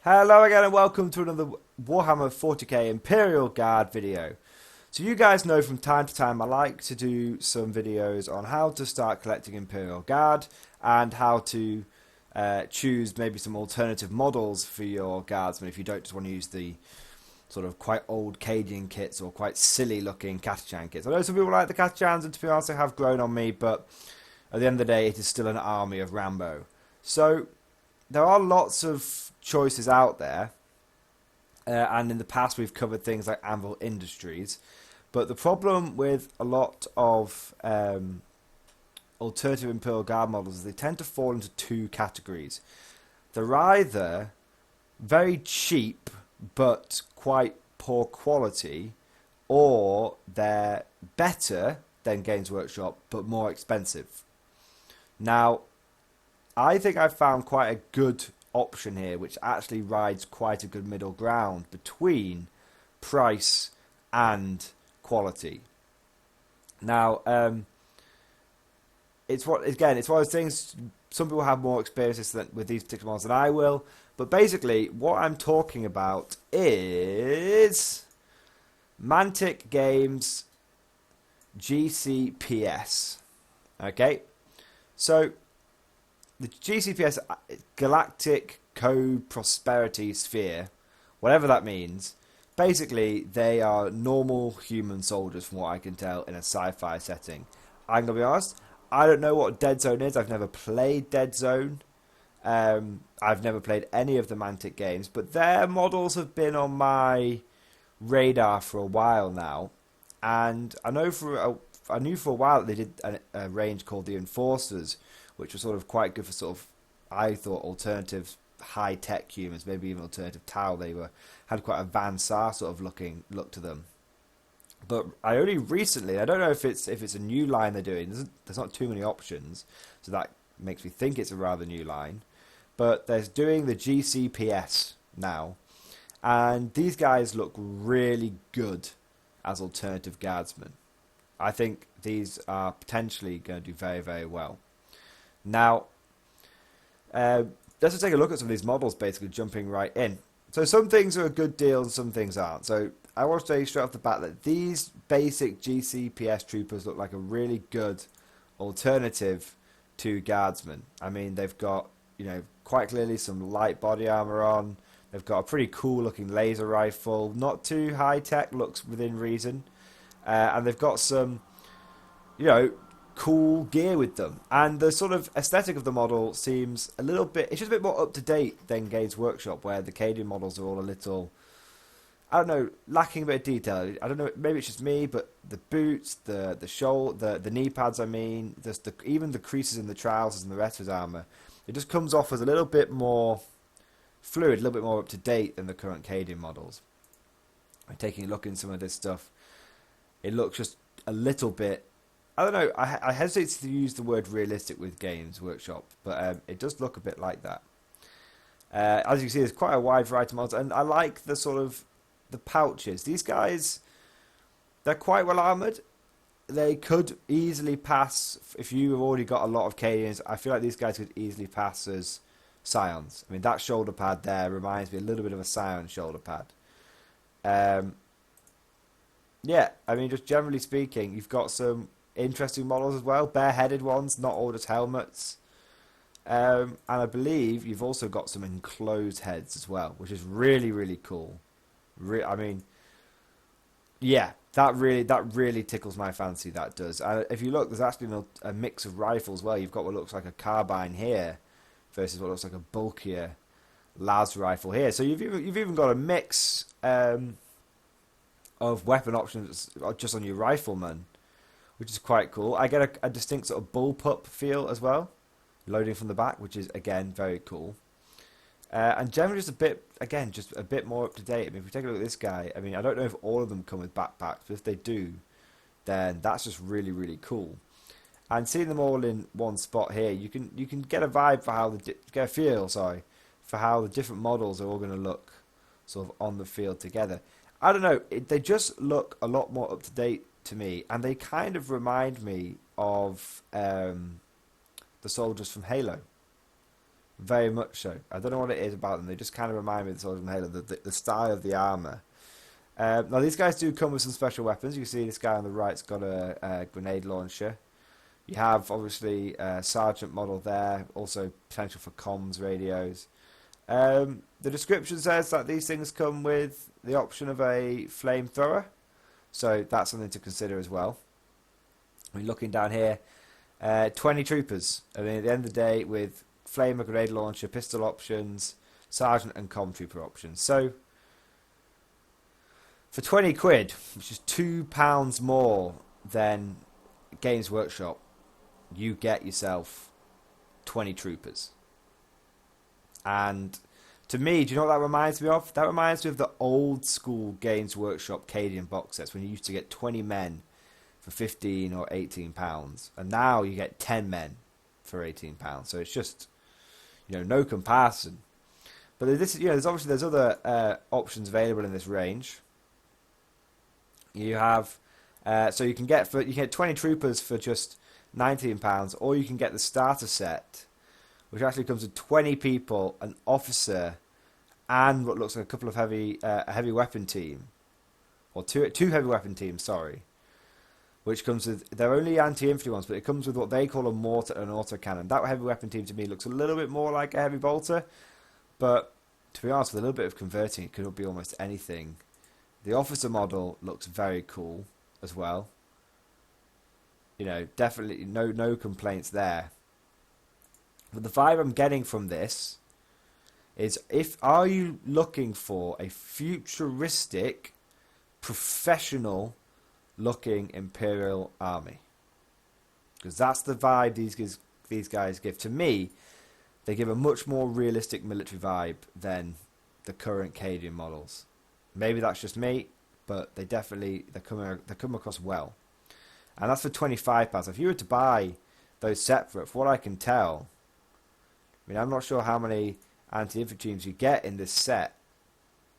Hello again and welcome to another Warhammer 40k Imperial Guard video. So you guys know from time to time I like to do some videos on how to start collecting Imperial Guard and how to choose maybe some alternative models for your guardsmen if you don't just want to use the sort of quite old Cadian kits or quite silly looking Catachan kits. I know some people like the Catachans, and to be honest they have grown on me, but at the end of the day it is still an army of Rambo. So there are lots of choices out there, and in the past we've covered things like Anvil Industries, but the problem with a lot of alternative Imperial Guard models is they tend to fall into two categories. They're either very cheap but quite poor quality, or they're better than Games Workshop but more expensive. Now, I think I've found quite a good option here, which actually rides quite a good middle ground between price and quality. Now, it's one of those things. Some people have more experiences with these particular models than I will, but basically, what I'm talking about is Mantic Games GCPS. Okay, so the GCPS, Galactic Co-Prosperity Sphere, whatever that means, basically they are normal human soldiers from what I can tell in a sci-fi setting. I'm going to be honest, I don't know what Dead Zone is. I've never played Dead Zone. I've never played any of the Mantic games, but their models have been on my radar for a while now. And I knew for a while that they did a range called the Enforcers, which was sort of quite good for sort of, I thought, alternative high-tech humans, maybe even alternative Tau. They had quite a Van Sar sort of look to them. But I only recently, I don't know if it's a new line they're doing. There's not too many options, so that makes me think it's a rather new line. But they're doing the GCPS now, and these guys look really good as alternative guardsmen. I think these are potentially going to do very, very well. Now, let's just take a look at some of these models, basically jumping right in. So some things are a good deal and some things aren't. So I want to say straight off the bat that these basic GCPS troopers look like a really good alternative to guardsmen. I mean, they've got, quite clearly some light body armor on. They've got a pretty cool looking laser rifle, not too high tech, looks within reason. And they've got some, cool gear with them, and the sort of aesthetic of the model seems a little bit, it's just a bit more up to date than Games Workshop, where the Cadian models are all a little, I don't know, lacking a bit of detail. I don't know, maybe it's just me, but the boots, the shoulder, the knee pads, even the creases in the trousers and the rest of his armor, it just comes off as a little bit more fluid, a little bit more up to date than the current Cadian models. And taking a look in some of this stuff, it looks just a little bit, I don't know, I hesitate to use the word realistic with Games Workshop, but it does look a bit like that. As you can see, there's quite a wide variety of models, and I like the sort of, the pouches. These guys, they're quite well armoured. They could easily pass, if you've already got a lot of Cadians, I feel like these guys could easily pass as Scions. I mean, that shoulder pad there reminds me a little bit of a Scion shoulder pad. Yeah, I mean, just generally speaking, you've got some interesting models as well, bareheaded ones, not all just helmets. And I believe you've also got some enclosed heads as well, which is really, really cool. I mean, yeah, that really tickles my fancy, that does. If you look, there's actually a mix of rifles as well. You've got what looks like a carbine here versus what looks like a bulkier las rifle here. So you've even got a mix of weapon options just on your rifleman, which is quite cool. I get a distinct sort of bullpup feel as well, loading from the back, which is, again, very cool. And generally just a bit more up to date. I mean, if we take a look at this guy, I mean, I don't know if all of them come with backpacks, but if they do, then that's just really, really cool. And seeing them all in one spot here, you can get a vibe for how the different models are all going to look sort of on the field together. I don't know, they just look a lot more up to date to me, and they kind of remind me of the soldiers from Halo. Very much so. I don't know what it is about them. They just kind of remind me of the Swordsman Halo, the style of the armor. Now these guys do come with some special weapons. You can see this guy on the right's got a grenade launcher. You have obviously a Sergeant model there, also potential for comms radios. The description says that these things come with the option of a flamethrower, so that's something to consider as well. I mean, looking down here, 20 troopers. I mean, at the end of the day, with flamer, grenade launcher, pistol options, sergeant and comm trooper options. So for 20 quid, which is £2 more than Games Workshop, you get yourself 20 troopers. And to me, do you know what that reminds me of? That reminds me of the old school Games Workshop Cadian box sets when you used to get 20 men for £15 or £18, and now you get 10 men for £18. So it's just, no comparison. But this, there's other options available in this range. You have, so you can get 20 troopers for just £19, or you can get the starter set, which actually comes with 20 people, an officer, and what looks like a couple of a heavy weapon team, or two heavy weapon teams. Sorry. Which comes with, they're only anti-infantry ones, but it comes with what they call a mortar and an autocannon. That heavy weapon team to me looks a little bit more like a heavy bolter, but to be honest, with a little bit of converting, it could be almost anything. The officer model looks very cool as well. Definitely no complaints there. But the vibe I'm getting from this is, are you looking for a futuristic, professional looking Imperial army? Because that's the vibe these guys give. To me, they give a much more realistic military vibe than the current Cadian models. Maybe that's just me, but they come across well. And that's for £25. If you were to buy those separate, from what I can tell, I'm not sure how many anti-infantry teams you get in this set.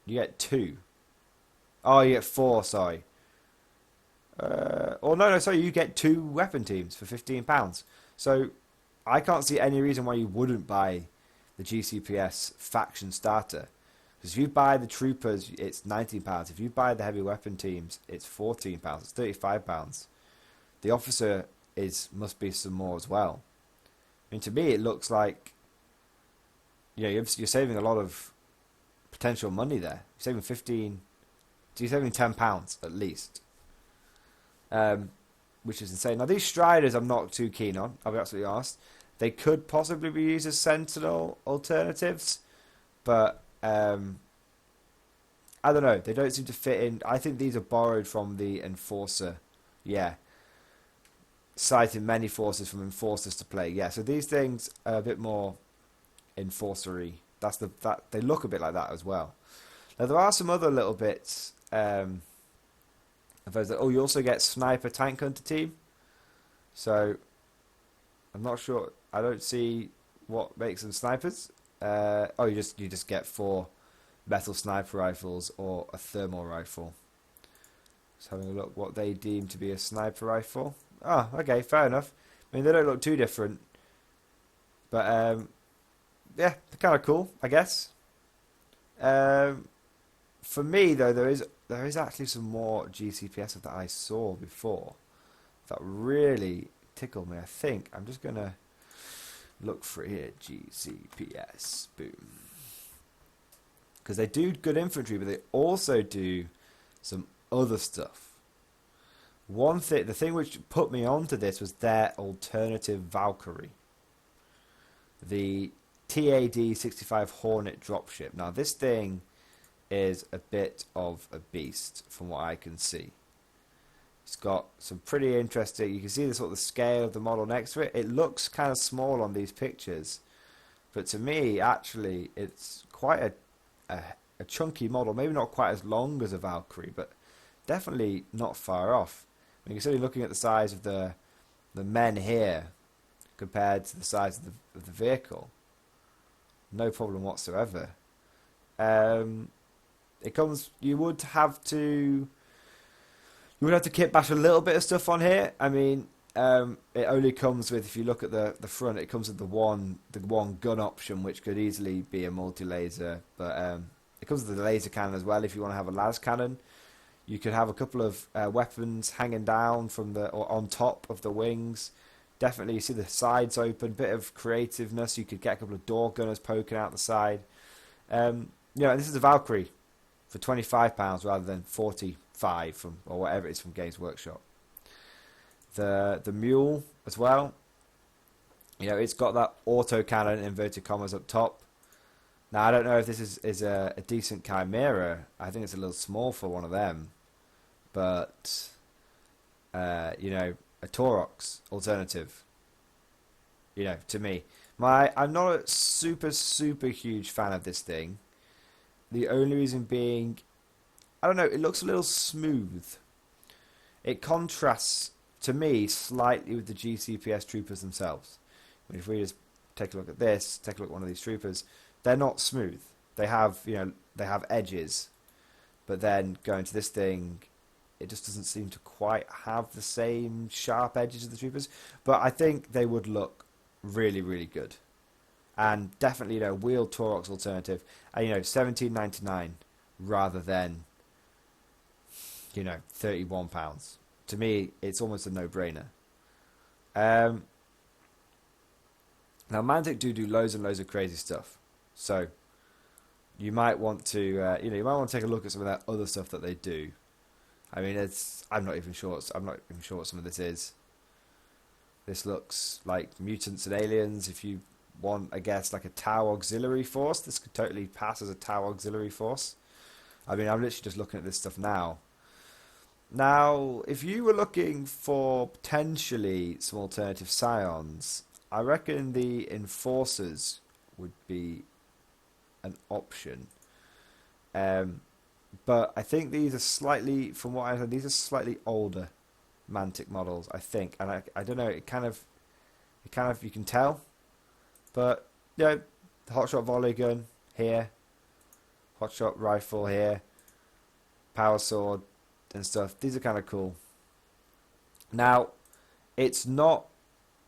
You get 2. Oh, you get 4, sorry. You get 2 weapon teams for £15. So I can't see any reason why you wouldn't buy the GCPS faction starter. Because if you buy the troopers, it's £19. If you buy the heavy weapon teams, it's £14. It's £35. The officer must be some more as well. To me, it looks like you're saving a lot of potential money there. You're saving £10 at least. Which is insane. Now, these Striders I'm not too keen on, I'll be absolutely honest. They could possibly be used as Sentinel alternatives, but I don't know. They don't seem to fit in. I think these are borrowed from the Enforcer. Yeah. Citing many forces from Enforcers to play. Yeah, so these things are a bit more Enforcery. They look a bit like that as well. Now, there are some other little bits. You also get Sniper Tank Hunter team. So, I'm not sure. I don't see what makes them snipers. You just get 4 metal sniper rifles or a thermal rifle. Just having a look what they deem to be a sniper rifle. Oh, okay, fair enough. They don't look too different. But, they're kind of cool, I guess. For me, though, there is actually some more GCPS that I saw before that really tickled me. I think I'm just gonna look for it here. GCPS, boom. Because they do good infantry, but they also do some other stuff. The thing which put me onto this was their alternative Valkyrie, the TAD-65 Hornet dropship. Now, this thing is a bit of a beast from what I can see. It's got some pretty interesting, you can see the sort of the scale of the model next to it. It looks kind of small on these pictures, but to me, actually, it's quite a chunky model. Maybe not quite as long as a Valkyrie, but definitely not far off. I mean, you're certainly looking at the size of the men here compared to the size of the vehicle. No problem whatsoever. It comes. You would have to kit bash a little bit of stuff on here. I mean, It only comes with, if you look at the front, it comes with the one gun option, which could easily be a multi-laser. But it comes with the laser cannon as well. If you want to have a las cannon, you could have a couple of weapons hanging down or on top of the wings. Definitely, you see the sides open. Bit of creativeness. You could get a couple of door gunners poking out the side. This is a Valkyrie for £25 rather than 45 or whatever it is from Games Workshop. The mule as well. It's got that auto cannon inverted commas up top. Now I don't know if this is a decent Chimera. I think it's a little small for one of them, but a Taurox alternative. To me, I'm not a super huge fan of this thing. The only reason being, I don't know, it looks a little smooth. It contrasts to me slightly with the GCPS troopers themselves. If we just take a look at this, take a look at one of these troopers, they're not smooth. They have edges, but then going to this thing, it just doesn't seem to quite have the same sharp edges of the troopers. But I think they would look really, really good, and definitely wheeled Taurox alternative, and £17.99 rather than £31. To me, it's almost a no-brainer. Now, Mantic do loads and loads of crazy stuff, so you might want to take a look at some of that other stuff that they do. I mean, I'm not even sure what some of this is. This looks like mutants and aliens. If you want, I guess, like a Tau auxiliary force, this could totally pass as a Tau auxiliary force. I mean, I'm literally just looking at this stuff now. Now, if you were looking for potentially some alternative scions, I reckon the Enforcers would be an option. But I think these are slightly, from what I heard, these are slightly older Mantic models, I think. And I don't know, it kind of, you can tell. But, the hotshot volley gun here, hotshot rifle here, power sword and stuff. These are kind of cool. Now, it's not,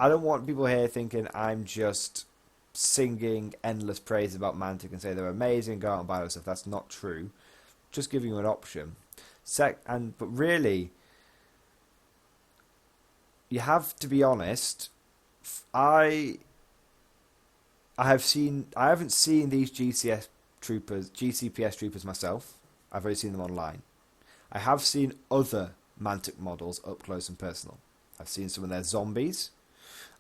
I don't want people here thinking I'm just singing endless praise about Mantic and say they're amazing, go out and buy those stuff. That's not true. Just giving you an option. But really, you have to be honest. I haven't seen these GCPS troopers myself. I've only seen them online. I have seen other Mantic models up close and personal. I've seen some of their zombies.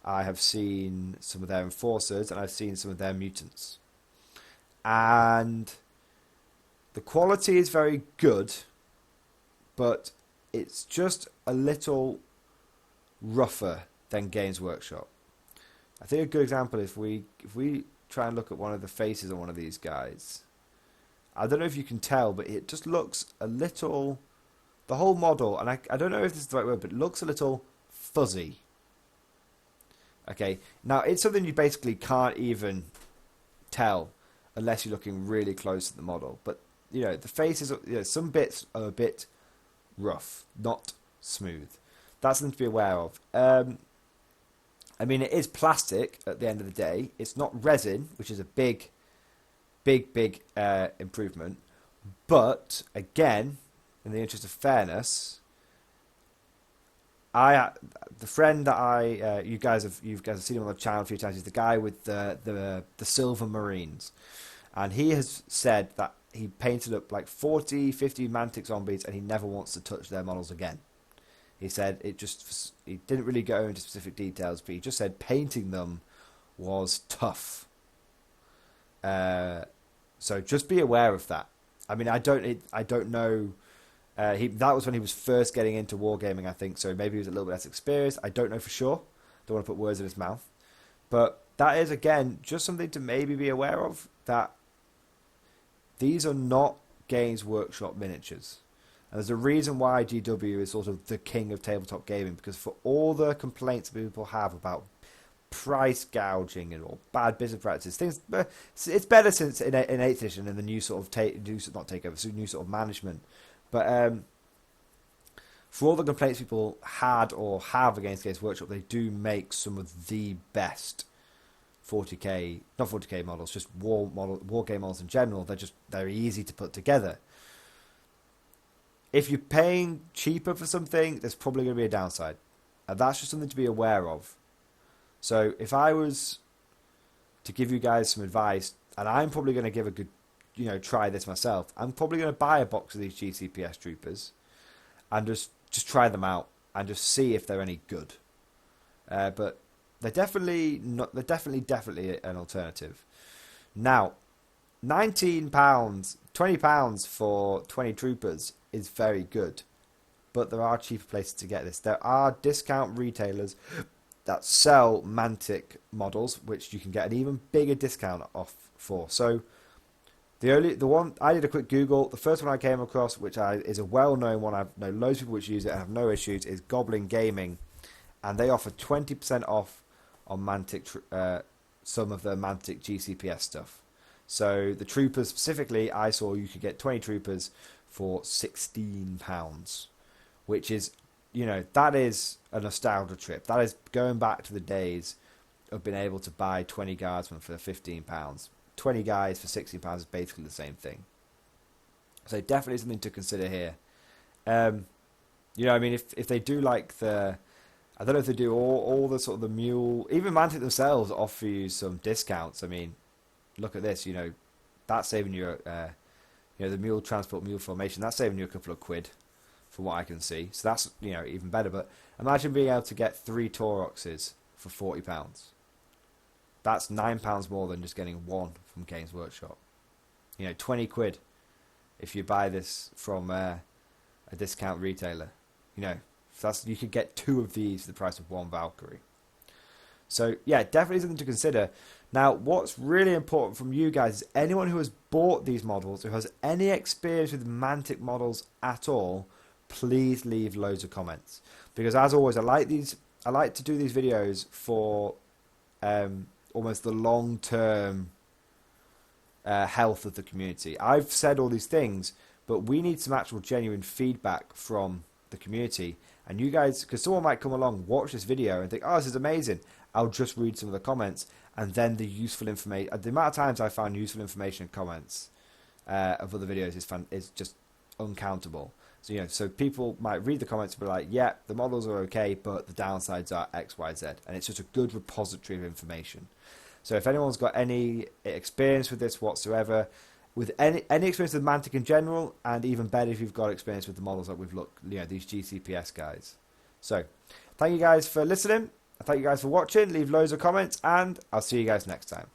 I have seen some of their enforcers, and I've seen some of their mutants. And the quality is very good, but it's just a little rougher than Games Workshop. I think a good example, if we try and look at one of the faces on one of these guys, I don't know if you can tell, but it just looks a little, the whole model, and I don't know if this is the right word, but it looks a little fuzzy. Okay, now it's something you basically can't even tell unless you're looking really close at the model. But the faces, some bits are a bit rough, not smooth. That's something to be aware of. I mean, it is plastic at the end of the day. It's not resin, which is a big improvement. But again, in the interest of fairness, the friend that you guys have seen him on the channel a few times, is the guy with the Silver Marines, and he has said that he painted up like 40, 50 Mantic zombies, and he never wants to touch their models again. He said he didn't really go into specific details, but he just said painting them was tough. So just be aware of that. I mean, I don't know. That was when he was first getting into wargaming, I think. So maybe he was a little bit less experienced. I don't know for sure. Don't want to put words in his mouth. But that is, again, just something to maybe be aware of, that these are not Games Workshop miniatures. And there's a reason why GW is sort of the king of tabletop gaming, because for all the complaints people have about price gouging and all bad business practices, it's better since in 8th edition and the new sort of new sort of management. But for all the complaints people had or have against Games Workshop, they do make some of the best 40k, not 40k models, just war game models in general. They're just very easy to put together. If you're paying cheaper for something, there's probably going to be a downside. And that's just something to be aware of. So if I was to give you guys some advice, and I'm probably going to give a good, try this myself, I'm probably going to buy a box of these GCPS troopers and just try them out and just see if they're any good. But they're definitely not. They're definitely an alternative. Now, £19, £20 for 20 troopers is very good, but there are cheaper places to get this. There are discount retailers that sell Mantic models, which you can get an even bigger discount off for. So the one I did a quick Google. The first one I came across, which is a well-known one, I know loads of people which use it and have no issues, is Goblin Gaming, and they offer 20% off on Mantic, some of the Mantic GCPS stuff. So the troopers specifically, I saw you could get 20 troopers for £16, which is, that is a nostalgia trip. That is going back to the days of being able to buy 20 guardsmen for £15. 20 guys for £16 is basically the same thing. So definitely something to consider here. If they do like I don't know if they do all the sort of the mule, even Mantic themselves offer you some discounts. I mean, look at this, that's saving you, the mule transport, mule formation, that's saving you a couple of quid from what I can see. So that's, even better. But imagine being able to get 3 Tauroxes for £40. That's £9 more than just getting one from Games Workshop. 20 quid if you buy this from a discount retailer. You could get 2 of these for the price of 1 Valkyrie. So yeah, definitely something to consider. Now, what's really important from you guys is anyone who has bought these models, who has any experience with Mantic models at all, please leave loads of comments. Because as always, I like to do these videos for almost the long-term health of the community. I've said all these things, but we need some actual genuine feedback from the community. And you guys, because someone might come along, watch this video and think, oh, this is amazing. I'll just read some of the comments, and then the useful information. The amount of times I found useful information in comments of other videos is just uncountable. So so people might read the comments and be like, yeah, the models are okay, but the downsides are X, Y, Z, and it's just a good repository of information. So if anyone's got any experience with this whatsoever, with any experience with Mantic in general, and even better if you've got experience with the models that we've looked, these GCPS guys. So, thank you guys for listening. Thank you guys for watching. Leave loads of comments, and I'll see you guys next time.